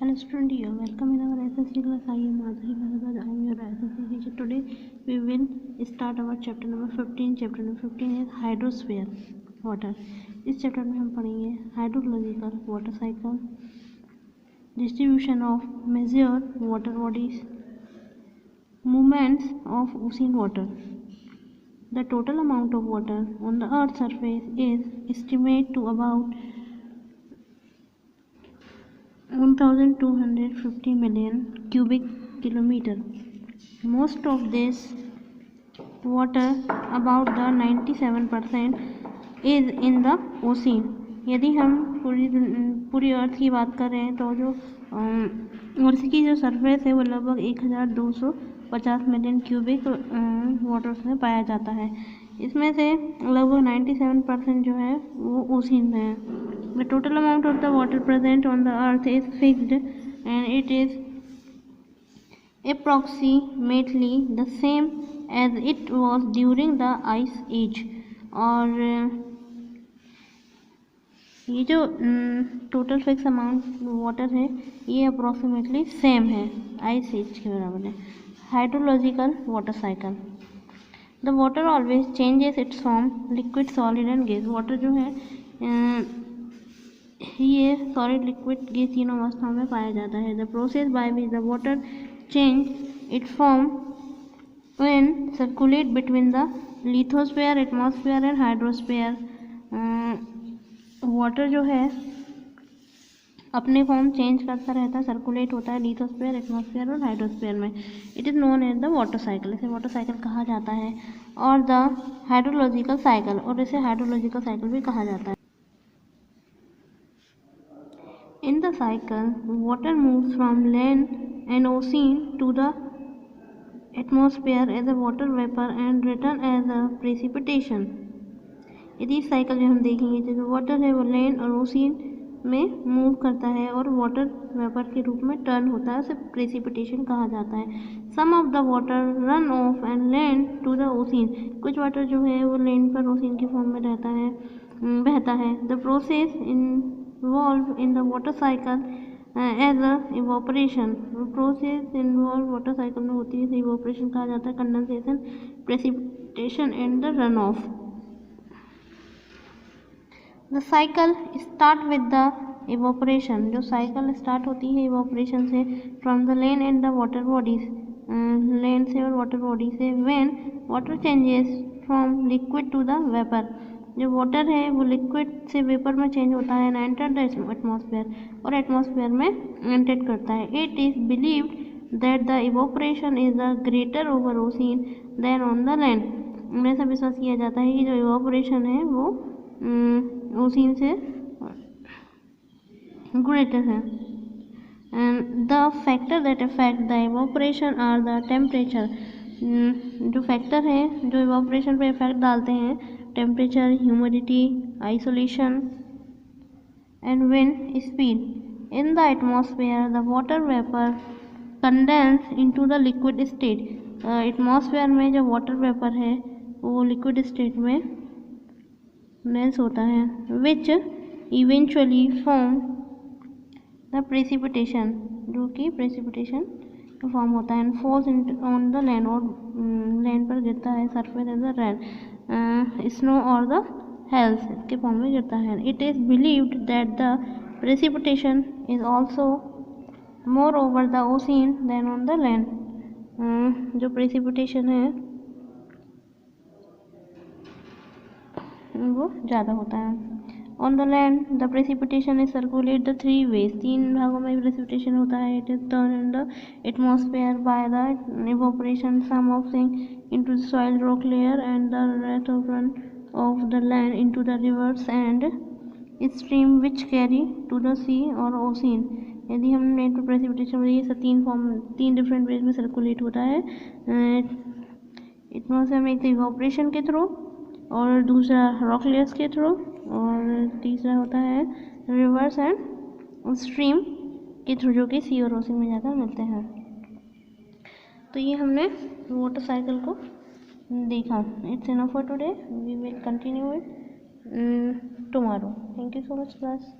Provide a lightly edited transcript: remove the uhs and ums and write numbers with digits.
Hello student, you are welcome in our SSC class. I am Madhuri Bharadwaj. I am your SSC teacher. Today we will start our chapter number 15. Chapter number 15 is hydrosphere water. इस chapter में हम पढ़ेंगे hydrological water cycle, distribution of major water bodies, movements of ocean water. The total amount of water on the earth's surface is estimated to about 1250 million cubic kilometer. Most of this water, about the 97%, is in the ocean. यदि हम पूरी अर्थ की बात कर रहे हैं तो जो अर्थ की जो सरफेस है वो लगभग 1250 मिलियन क्यूबिक वाटर्स में पाया जाता है। इसमें से लगभग 97% जो है वो ओशियन में है। The total amount of the water present on the earth is fixed and it is approximately the same as it was during the ice age. और ये जो टोटल फिक्स अमाउंट वाटर है ये अप्रॉक्सीमेटली सेम है, ice as के बराबर है। Hydrological water cycle, the water always changes it's form, liquid, solid and gas. Water जो है ये सॉलिड, लिक्विड, गैस तीनों अवस्थाओं में पाया जाता है। The process by which the water change it form when circulate between the lithosphere, atmosphere and hydrosphere. Water जो है अपने फॉर्म चेंज करता रहता है, सर्कुलेट होता है लिथोस्फीयर, एटमॉस्फेयर और हाइड्रोस्फीयर में। It is known as the water cycle, इसे वाटर साइकिल कहा जाता है। और द हाइड्रोलॉजिकल साइकिल, और इसे हाइड्रोलॉजिकल साइकिल भी कहा जाता है। In the cycle, water moves from land and ocean to the atmosphere as a water vapor and return as a precipitation. यदि इस साइकिल में हम देखेंगे तो जो वाटर है वो लैंड और ओशियन में मूव करता है और वाटर वेपर के रूप में टर्न होता है, उसे प्रेसिपिटेशन कहा जाता है। Some of the water run off and land to the ocean, कुछ वाटर जो है वो लैंड पर ओशियन के फॉर्म में रहता है, बहता है। The process involved in the water cycle as a evaporation, process involve water cycle में होती है, इसे इवोपरेशन कहा जाता है। Condensation, precipitation and the run off. The cycle start with the evaporation, जो साइकिल स्टार्ट होती है इवोपरेशन से, from the land and the water bodies, land से और वाटर बॉडी से। When water changes from liquid to the vapour, जो water है वो लिक्विड से वेपर में चेंज होता है, एंटर द एटमॉस्फेयर, और एटमॉस्फेयर में एंटर करता है। It is believed that the evaporation is the greater over ocean than on the land. उन्हें ऐसा विश्वास किया जाता है कि जो इवोपरेशन है वो ओशियन से ग्रेटर है। And the factor that affect the evaporation are the temperature, जो फैक्टर है जो इवोपरेशन पे इफेक्ट डालते हैं, temperature, humidity, isolation and wind speed. In the atmosphere the water vapour condense into the liquid state, atmosphere में जो water vapour है वो लिक्विड स्टेट में कंडेंस होता है, which eventually form the precipitation, जो कि प्रेसिपिटेशन फॉर्म होता है, and falls on the land, और लैंड पर गिरता है, surface as the rain, snow और द हेल्स के फॉर्म में गिरता है। It is believed that the precipitation is also more over the ocean than on the land, जो प्रेसिपिटेशन है वो ज़्यादा होता है। On the land the precipitation is circulate the three ways, तीन भागों में प्रेसिपिटेशन होता है। It is turn in the atmosphere by the evaporation, some of sink into the soil rock layer and the rest of run off the land into the rivers and stream which carry to the sea और ocean. यदि हम land पर precipitation ये सब तीन different ways में circulate होता है। एटमॉस्फेयर में एक इवोपरेशन के थ्रू, और दूसरा रॉक लेयर्स के थ्रू, और तीसरा होता है रिवर्स एंड स्ट्रीम के थ्रू, जो कि सी और ओशियन में जाकर मिलते हैं। तो ये हमने वाटर साइकिल को देखा। It's enough for today, we will continue it tomorrow. Thank you so much class.